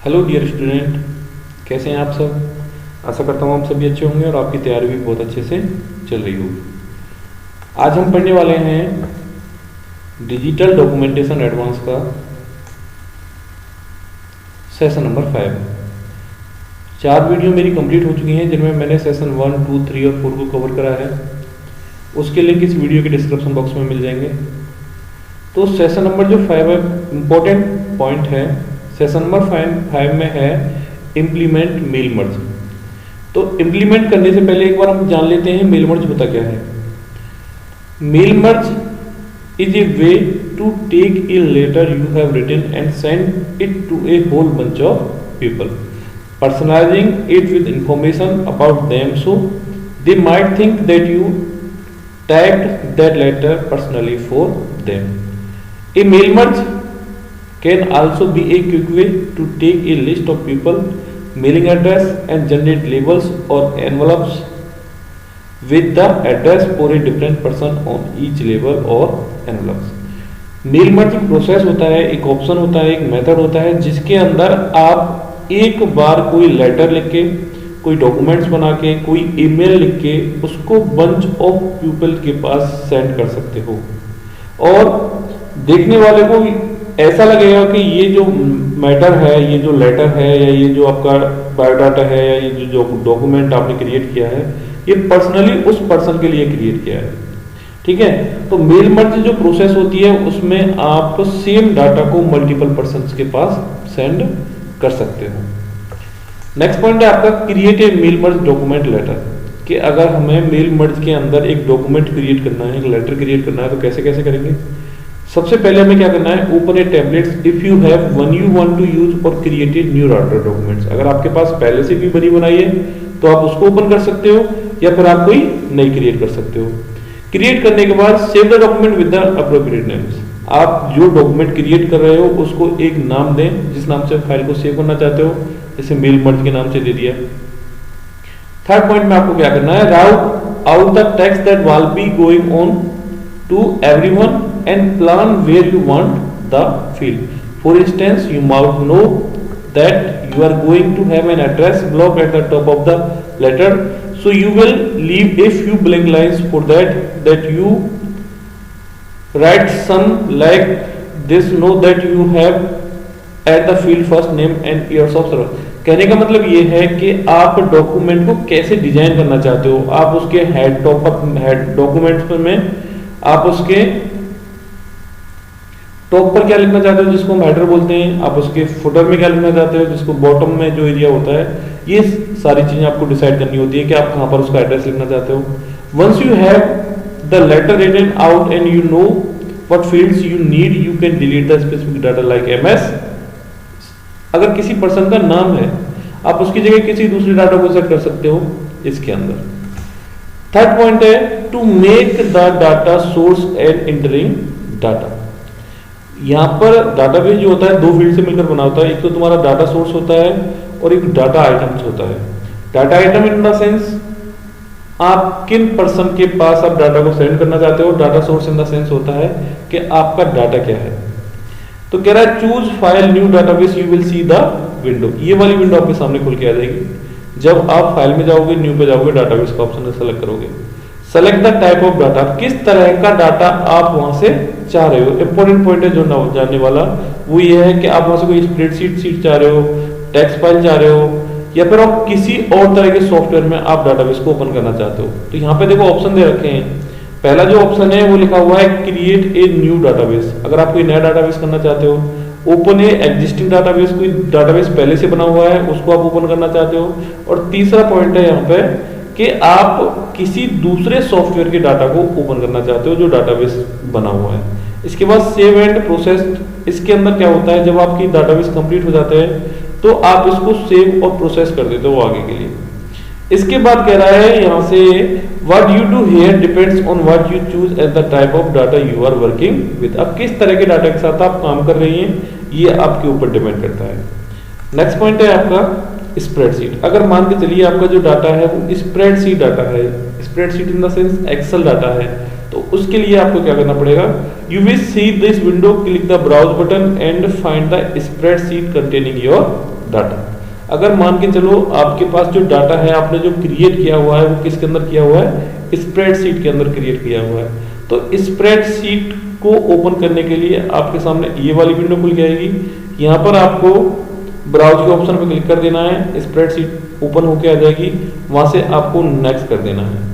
Hello dear student, कैसे हैं आप सब। आशा करता हूँ आप सभी अच्छे होंगे और आपकी तैयारी भी बहुत अच्छे से चल रही होगी। आज हम पढ़ने वाले हैं डिजिटल डॉक्यूमेंटेशन एडवांस का सेशन नंबर 5। 4 वीडियो मेरी कंप्लीट हो चुकी हैं जिनमें मैंने सेशन 1, 2, 3 और 4 को कवर करा है। उसके लिंक इस वीडियो के डिस्क्रिप्शन बॉक्स में मिल जाएंगे। तो सेशन नंबर जो 5 है, इम्पोर्टेंट पॉइंट है। सेशन नंबर 5 में है इम्प्लीमेंट मेल मर्ज। तो इम्प्लीमेंट करने से पहले एक बार हम जान लेते हैं मेल मर्ज होता क्या है। Mail merge is a way to take a letter you have written and send it to a whole bunch of people, personalizing it with information about them so they might think that you tagged that letter personally for them. A mail merge can also be a quick way to take a list of people, mailing address and generate labels or envelopes with the address for a different person on each label or envelopes. Mail merge एक process होता है, एक option होता है, एक method होता है जिसके अंदर आप एक बार कोई लेटर लिख के, कोई डॉक्यूमेंट्स बना के, कोई ईमेल लिख के उसको बंच ऑफ पीपल के पास सेंड कर सकते हो और देखने वाले को ऐसा लगेगा कि ये जो मैटर है, ये जो लेटर है या ये जो आपका बायोडाटा है या ये जो डॉक्यूमेंट आपने क्रिएट किया है, ये पर्सनली उस पर्सन के लिए क्रिएट किया है। ठीक है। तो मेल मर्ज जो प्रोसेस होती है उसमें आप सेम डाटा को मल्टीपल पर्सन के पास सेंड कर सकते हो। नेक्स्ट पॉइंट है आपका create a mail merge document letter, कि अगर हमें मेल मर्ज के अंदर एक डॉक्यूमेंट क्रिएट करना है, एक लेटर क्रिएट करना है, तो कैसे कैसे करेंगे। सबसे पहले हमें क्या करना है, open a tablets if you have one you want to use और create a new router documents. अगर आपके पास पहले से भी बनी बनाई है तो आप उसको ओपन कर सकते हो या फिर आप कोई नई क्रिएट कर सकते हो। क्रिएट करने के बाद save the document with the appropriate names. आप जो डॉक्यूमेंट क्रिएट कर रहे हो उसको एक नाम दें जिस नाम से फाइल को सेव करना चाहते हो, जैसे मेल मर्ज के नाम से दे दिया। थर्ड पॉइंट में आपको क्या करना है, route out the text that will be going on to everyone and plan where you want the field. For instance you might know that you are going to have an address block at the top of the letter, so you will leave a few blank lines for that you write some like this, know that you have at the field first name and years of service. कहने का मतलब ये है कि आप document को कैसे design करना चाहते हो। आप उसके हेड डॉक्यूमेंट में आप उसके टॉप पर क्या लिखना चाहते हो जिसको हम हेडर बोलते हैं, आप उसके फुटर में क्या लिखना चाहते हो जिसको बॉटम में जो एरिया होता है, ये सारी चीजें आपको डिसाइड करनी होती है कि आप कहां पर उसका एड्रेस लिखना चाहते हो। Once you have the letter written out and you know what fields you need, you can delete the specific data like MS. अगर किसी पर्सन का नाम है आप उसकी जगह किसी दूसरे डाटा को सेट कर सकते हो इसके अंदर। थर्ड पॉइंट है to make the data source and entering data. यहां पर डाटाबेस जो होता है दो फील्ड से मिलकर बना होता है, एक तो तुम्हारा डाटा सोर्स होता है और एक डाटा आइटम्स होता है। Data item in the sense आप किन पर्सन के पास आप डाटा को सेंड करना चाहते हो, data source in the sense होता है कि आपका डाटा क्या है। तो कह रहा है choose file new database you will see the window. ये वाली विंडो आपके सामने खुल के आ जाएगी। जब आप फाइल में जाओगे, न्यू पे जाओगे, डाटाबेस का ऑप्शन सेलेक्ट करोगे। Select the type of data, किस तरह का डाटा आप वहां से चाह रहे हो। इंपॉर्टेंट पॉइंट है जो जानने वाला वो ये है कि आप वहां से कोई स्प्रेडशीट चाह रहे हो, टेक्स्ट फाइल चाह रहे हो, या फिर आप किसी और तरह के सॉफ्टवेयर में आप डाटाबेस को ओपन करना चाहते हो। तो यहाँ पे देखो ऑप्शन दे रखे हैं। पहला जो ऑप्शन है वो लिखा हुआ है क्रिएट ए न्यू डाटाबेस। अगर आप कोई नया डाटाबेस करना चाहते हो, ओपन ए एग्जिस्टिंग डाटाबेस, कोई डाटाबेस पहले से बना हुआ है उसको आप ओपन करना चाहते हो। और तीसरा पॉइंट है यहाँ पे कि आप किसी दूसरे सॉफ्टवेयर के डाटा को ओपन करना चाहते हो जो डाटाबेस बना हुआ है। इसके बाद सेव एंड प्रोसेस। इसके अंदर क्या होता है, जब आपकी डाटाबेस कंप्लीट हो जाते हैं तो आप इसको सेव और प्रोसेस कर देते हो आगे के लिए। इसके बाद कह रहा है यहाँ से what you do here depends on what you choose as the type of data you are working with. अब किस तरह के डाटा के साथ आप काम कर रही हैं ये आपके ऊपर डिपेंड करता है। नेक्स्ट पॉइंट है आपका स्प्रेडशीट। अगर मान के चलिए आपका जो डाटा है वो स्प्रेडशीट डाटा है, spreadsheet in the sense Excel data है, तो उसके लिए आपको क्या करना पड़ेगा, you will see this window, click the browse button and find the spreadsheet containing your data. अगर मान के चलो आपके पास जो डाटा है आपने जो क्रिएट किया हुआ है वो किसके अंदर किया हुआ है, स्प्रेडशीट के अंदर क्रिएट किया हुआ है। तो स्प्रेडशीट को ओपन करने के लिए आपके सामने ये वाली विंडो खुल के आएगी। यहाँ पर आपको ब्राउज के ऑप्शन पर क्लिक कर देना है, स्प्रेडशीट ओपन होके आ जाएगी। वहां से आपको नेक्स्ट कर देना है।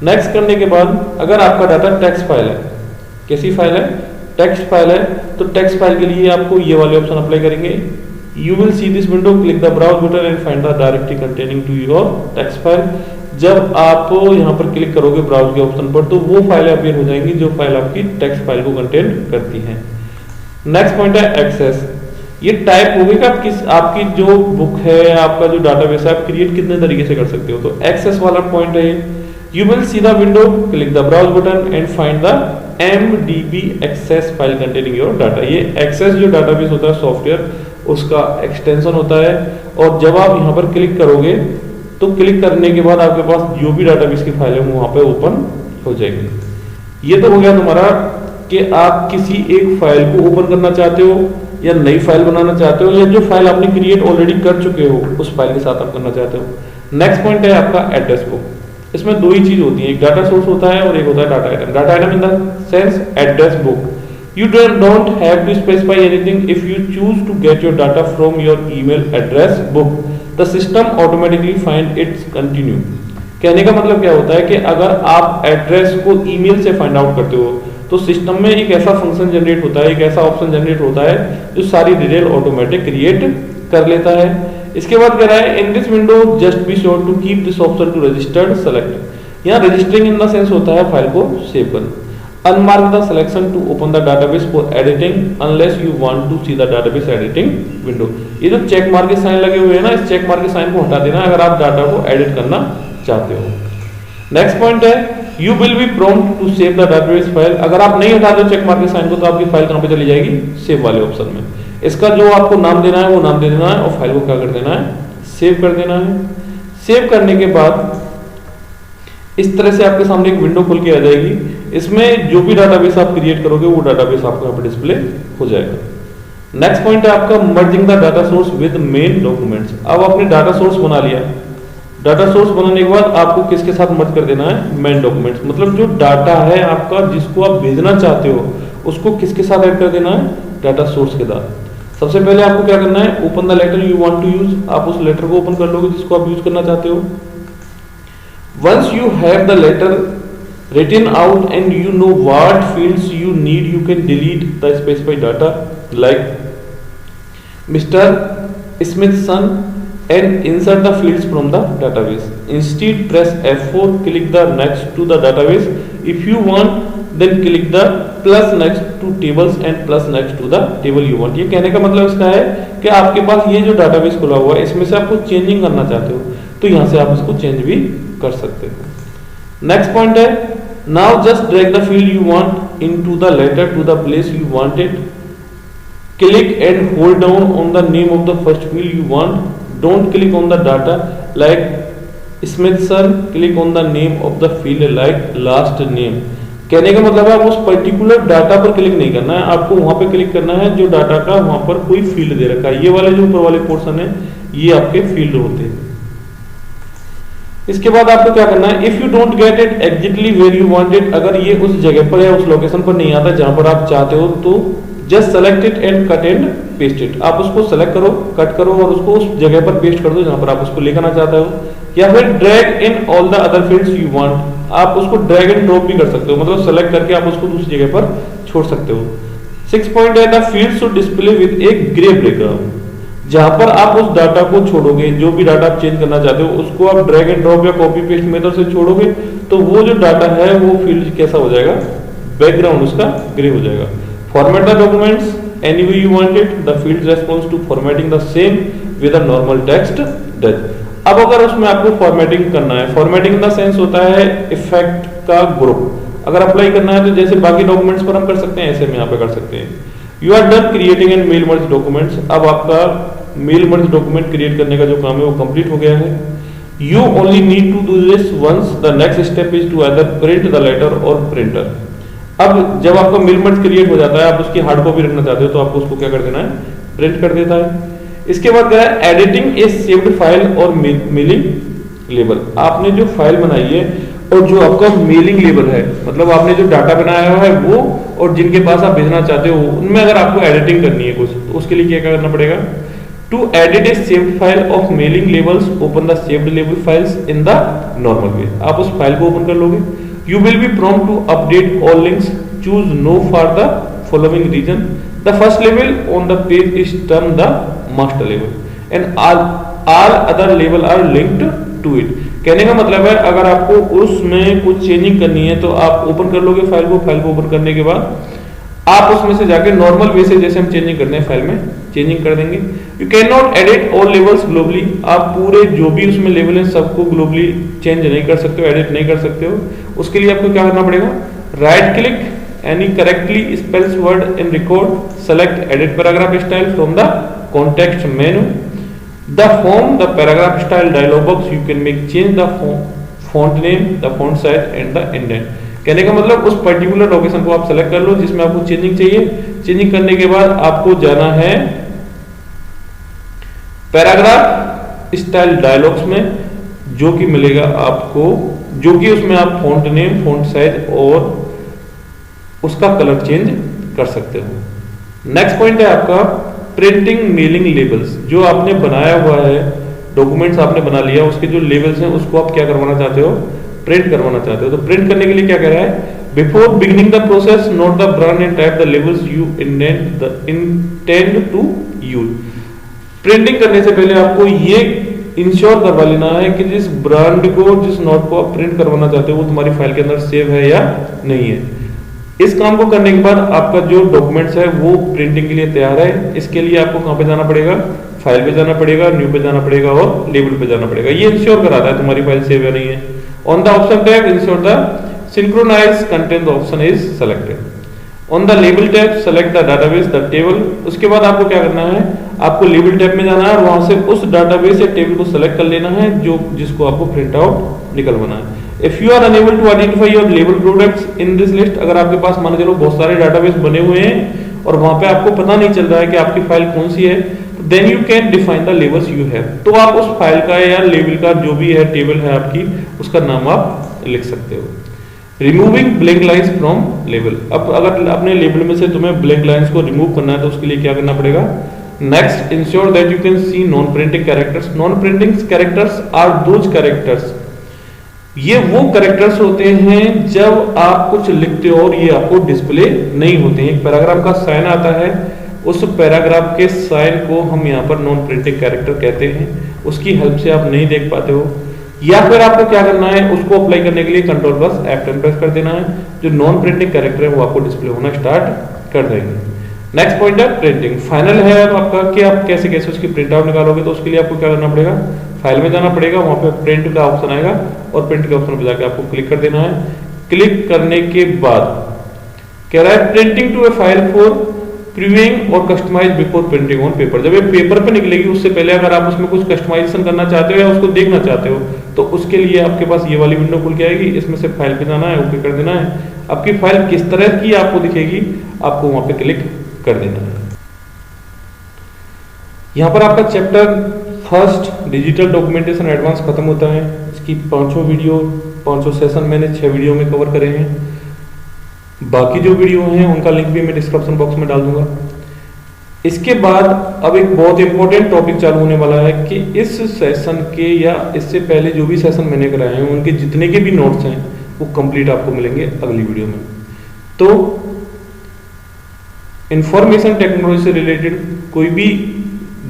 नेक्स्ट करने के बाद अगर आपका डाटा टेक्स्ट फाइल है, कैसी फाइल है, टेक्स्ट फाइल है, तो टेक्स्ट फाइल के लिए आपको ये वाले ऑप्शन अप्लाई करेंगे। You will see this window, click the browse button and find the directory containing to your text file. जब आप यहाँ पर क्लिक करोगे ब्राउज के ऑप्शन पर तो वो फाइलें अपीयर हो जाएंगी जो फाइल आपकी टेक्स्ट फाइल को कंटेन करती हैं। नेक्स्ट पॉइंट है एक्सेस। ये टाइप होगी कि आप आपकी जो बुक है, आपका जो डाटाबेस है, आप क्रिएट कितने तरीके से कर सकते हो। तो एक्सेस वाला पॉइंट है। You will see the window, click the browse button and find the MDB access file containing your data. ये एक्सेस जो डाटाबेस होता है सॉफ्टवेयर, उसका एक्सटेंशन होता है। और जब आप यहाँ पर क्लिक करोगे तो क्लिक करने के बाद आपके पास जो भी डाटाबेस की फाइल है वो वहां पे ओपन हो जाएगी। ये तो हो गया तुम्हारा कि आप किसी एक फाइल को ओपन करना चाहते हो या नई फाइल बनाना चाहते हो, या जो फाइल आपने क्रिएट ऑलरेडी कर चुके हो उस फाइल के साथ आप करना चाहते हो। नेक्स्ट पॉइंट है आपका एड्रेस बुक। इसमें दो ही चीज होती है, एक डाटा सोर्स होता है और एक होता है data item. Data item in the sense address book. You don't have to specify anything if you choose to get your data from your email address book. The system automatically find its continue. कहने का मतलब क्या होता है कि अगर आप address को ईमेल से फाइंड आउट करते हो तो सिस्टम में एक ऐसा फंक्शन जनरेट होता है, एक ऐसा ऑप्शन जनरेट होता है जो सारी डिटेल ऑटोमेटिक क्रिएट कर लेता है। इसके बाद कह रहा है in this window just be sure to keep this option to registered select. यहाँ रजिस्टरिंग इन द सेंस होता है फाइल को सेव करना। Unmark the selection to open the database for editing unless you want to see the database editing window. ये जो check mark के sign लगे हुए हैं ना, इस चेक मार्क के साइन को हटा देना अगर आप डाटा को एडिट करना चाहते हो। नेक्स्ट पॉइंट है you will be prompt to save the database file. अगर आप नहीं हटाते चेक मार्क के साइन को तो आपकी फाइल कहाँ पे चली जाएगी, सेव वाले ऑप्शन में। इसका जो आपको नाम देना है वो नाम दे देना है और फाइल को क्या कर देना है, सेव कर देना है। सेव करने के बाद इस तरह से आपके सामने एक विंडो खुल के आ जाएगी। इसमें जो भी डाटाबेस आप क्रिएट करोगे वो डाटाबेस आपको यहाँ पे डिस्प्ले हो जाएगा। नेक्स्ट पॉइंट है आपका merging the data source with main documents. अब आपने डाटा सोर्स बना लिया, डाटा सोर्स बनाने के बाद आपको किसके साथ मर्ज कर देना है, मेन डॉक्यूमेंट्स। मतलब जो डाटा है आपका जिसको आप भेजना चाहते हो उसको किसके साथ ऐड कर देना है, डाटा सोर्स के साथ। सबसे पहले आपको क्या करना है, open the letter you want to use. आप उस लेटर को ओपन कर लोगे जिसको आप यूज करना चाहते हो। Once you have the letter written out and you know what fields you need, you can delete the specified data like Mr. Smith's son and insert the fields from the database. Instead, press F4, click the next to the database. If you want, then click the plus next to tables and plus next to the table you want. ये कहने का मतलब इसका है कि आपके पास ये जो database खुला हुआ है इसमें से आपको चेंजिंग करना चाहते हो तो यहाँ से आप इसको चेंज भी कर सकते हो। नेक्स्ट पॉइंट है now just drag the field you want into the letter to the place you want it. Click and hold down on the name of the first field you want. Don't click on the data like Smithson, click on the name of the field like last name. कहने का मतलब है आप उस particular data पर click नहीं करना है, आपको वहां पे क्लिक करना है जो डाटा का वहां पर कोई फील्ड दे रखा है। ये वाले जो ऊपर वाले पोर्शन है ये आपके फील्ड होते हैं। इसके बाद आपको क्या करना है, if you don't get it exactly where you want it, अगर ये उस जगह पर या उस लोकेशन पर नहीं आता जहां पर आप चाहते हो तो just select it and cut and paste it. आप उसको सेलेक्ट करो, कट करो और उसको उस जगह पर पेस्ट कर दो जहां पर आप उसको लेकर आना चाहते हो। या फिर drag in all the other fields you want, आप उसको ड्रैग एंड ड्रॉप भी कर सकते हो, मतलब सेलेक्ट करके आप उसको दूसरी जगह पर छोड़ सकते हो। 6 पॉइंट है the field should display with A grey background. जहां पर आप उस डाटा को छोड़ोगे, जो भी डाटा आप चेंज करना चाहते हो उसको आप ड्रैग एंड ड्रॉप या कॉपी पेस्ट मेथड से छोड़ोगे तो वो जो डाटा है वो फील्ड कैसा हो जाएगा, बैकग्राउंड उसका ग्रे हो जाएगा। Format the documents any way you want it, the field responds to formatting the same with a normal text does। अब अगर उसमें आपको फॉर्मेटिंग करना है, फॉर्मेटिंग द सेंस होता है इफेक्ट का ग्रुप। अगर अप्लाई करना है तो जैसे बाकी डॉक्यूमेंट्स पर हम कर सकते हैं ऐसे हम यहाँ पे कर सकते हैं। You are done creating and mail merge documents. अब आपका मेल मर्ज डॉक्यूमेंट क्रिएट करने का जो काम है वो कंप्लीट हो गया है। You only need to do this once, the next step is to either print the letter or printer. अब जब आपका मेल मर्ज क्रिएट हो जाता है, आप उसकी हार्ड कॉपी रखना चाहते हो तो आपको उसको क्या कर देना है, प्रिंट कर देता है। इसके बाद कह रहा है एडिटिंग ए सेव्ड फाइल और मेलिंग लेबल। आपने जो फाइल बनाई है और जो आपका मेलिंग लेबल है, मतलब आपने जो डाटा बनाया हुआ है वो और जिनके पास आप भेजना चाहते हो उनमें अगर आपको एडिटिंग करनी है कुछ, तो उसके लिए क्या करना पड़ेगा? To edit a saved file of mailing labels open the saved label files in the normal way. आप उस फाइल को ओपन कर लोगे। You will be prompt to update all links, choose no for the following reason. The first level on the page is term the master level and all other level are linked to it. कहने का मतलब है अगर आपको उसमें कुछ changing करनी है तो आप ओपन कर लोगे फाइल को ओपन करने के बाद आप उसमें से जाके नॉर्मल वे से जैसे हम चेंजिंग करते हैं फाइल में चेंजिंग कर देंगे। You can not edit all levels globally. आप पूरे जो भी उसमें लेवल है सबको ग्लोबली चेंज नहीं कर सकते हो, एडिट नहीं कर सकते हो। उसके लिए आपको क्या करना पड़ेगा? Right click any correctly spells word in record, select edit paragraph style from the context menu. The paragraph style dialog box, you can make change the font name, the font size and the indent। कहने का मतलब उस particular location को आप select कर लो जिसमें आपको changing चाहिए। चेंजिंग करने के बाद आपको जाना है पैराग्राफ स्टाइल डायलॉग्स में, जो कि मिलेगा आपको, जो कि उसमें आप फॉन्ट नेम, फॉन्ट साइज और उसका कलर चेंज कर सकते हो। नेक्स्ट पॉइंट है आपका प्रिंटिंग मेलिंग लेबल्स। जो आपने बनाया हुआ है, डॉक्यूमेंट्स आपने बना लिया, उसके जो लेबल्स हैं उसको आप क्या करवाना चाहते हो? प्रिंट करवाना चाहते हो। तो प्रिंट करने के लिए क्या कह रहा है? Before beginning the process note the brand and type the labels you intend to use. Printing करने से पहले आपको ये इंश्योर करवा लेना है कि जिस ब्रांड को, जिस नोट को आप प्रिंट करवाना चाहते हो वो तुम्हारी फाइल के अंदर सेव है या नहीं है। इस काम को करने के बाद आपका जो डॉक्यूमेंट्स है वो प्रिंटिंग के लिए तैयार है। इसके लिए आपको कहां पे जाना पड़ेगा? फाइल पे जाना पड़ेगा, न्यू पे जाना पड़ेगा और लेबल पे जाना पड़ेगा। ये इंश्योर कराता है तुम्हारी फाइल सेव है नहीं है। On the option tab ensure the synchronize content option is selected. On the label tab select the database the table. उसके बाद आपको क्या करना है? आपको लेबल टैब में जाना है और वहां से उस डाटाबेस या टेबल को सेलेक्ट कर लेना है जो जिसको आपको प्रिंट आउट निकलवाना है। If you are unable to identify your label products in this list, अगर आपके पास मान चलो बहुत सारे डाटाबेस बने हुए हैं और वहां पे आपको पता नहीं चल रहा है कि आपकी फाइल कौन सी है, तो then you can define the labels you have। तो आप उस फाइल का या लेबल का जो भी है टेबल है आपकी, उसका नाम आप लिख सकते हो। Removing blank lines from label. अब अगर अपने लेबल में से तुम्हें ब्लैंक लाइंस को रिमूव करना है तो उसके लिए क्या करना पड़ेगा? Next, ensure that you can see non printing characters. Non printing characters are those characters, ये वो कैरेक्टर्स होते हैं जब आप कुछ लिखते हो और ये आपको डिस्प्ले नहीं होते हैं। एक पैराग्राफ का साइन आता है, उस पैराग्राफ के साइन को हम यहाँ पर नॉन प्रिंटिंग कैरेक्टर कहते हैं। उसकी हेल्प से आप नहीं देख पाते हो, या फिर आपको क्या करना है? उसको अप्लाई करने के लिए कंट्रोल प्लस F10 प्रेस कर देना है। जो नॉन प्रिंटिंग कैरेक्टर है वो आपको डिस्प्ले होना स्टार्ट कर देंगे। नेक्स्ट पॉइंट है प्रिंटिंग। फाइनल है अब आपका कि आप कैसे कैसे उसकी प्रिंट आउट निकालोगे। तो उसके लिए आपको क्या करना पड़ेगा? फाइल में जाना पड़ेगा, वहां पे प्रिंट का ऑप्शन आएगा और प्रिंट के ऑप्शन पे जाके आपको क्लिक कर देना है। क्लिक करने के बाद कह रहा है printing to a file for previewing और customise before printing on paper. जब ये पेपर पे निकलेगी उससे पहले अगर आप उसमें कुछ कस्टमाइजेशन करना चाहते हो या उसको देखना चाहते हो तो उसके लिए आपके पास ये वाली विंडो खुल के आएगी। इसमें से फाइल पे जाना है, ओके कर देना है। आपकी फाइल किस तरह की आपको दिखेगी आपको वहां पे क्लिक कर देना है। यहाँ पर आपका chapter first digital documentation advance खत्म होता है। इसकी 500 सेशन मैंने 6 वीडियो में कवर करे हैं। बाकी जो वीडियो हैं उनका लिंक भी मैं डिस्क्रिप्शन बॉक्स में डाल दूंगा। इसके बाद अब एक बहुत इंपॉर्टेंट टॉपिक चालू होने वाला है कि इस सेशन के या इससे पहले जो भी सेशन मैंने कराए हैं उनके जितने के भी नोट्स हैं वो कंप्लीट आपको मिलेंगे अगली वीडियो में। तो इंफॉर्मेशन टेक्नोलॉजी से रिलेटेड कोई भी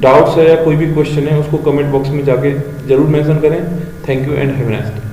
डाउट्स है या कोई भी क्वेश्चन है उसको कमेंट बॉक्स में जाके जरूर मेंशन करें। Thank you and have a nice day.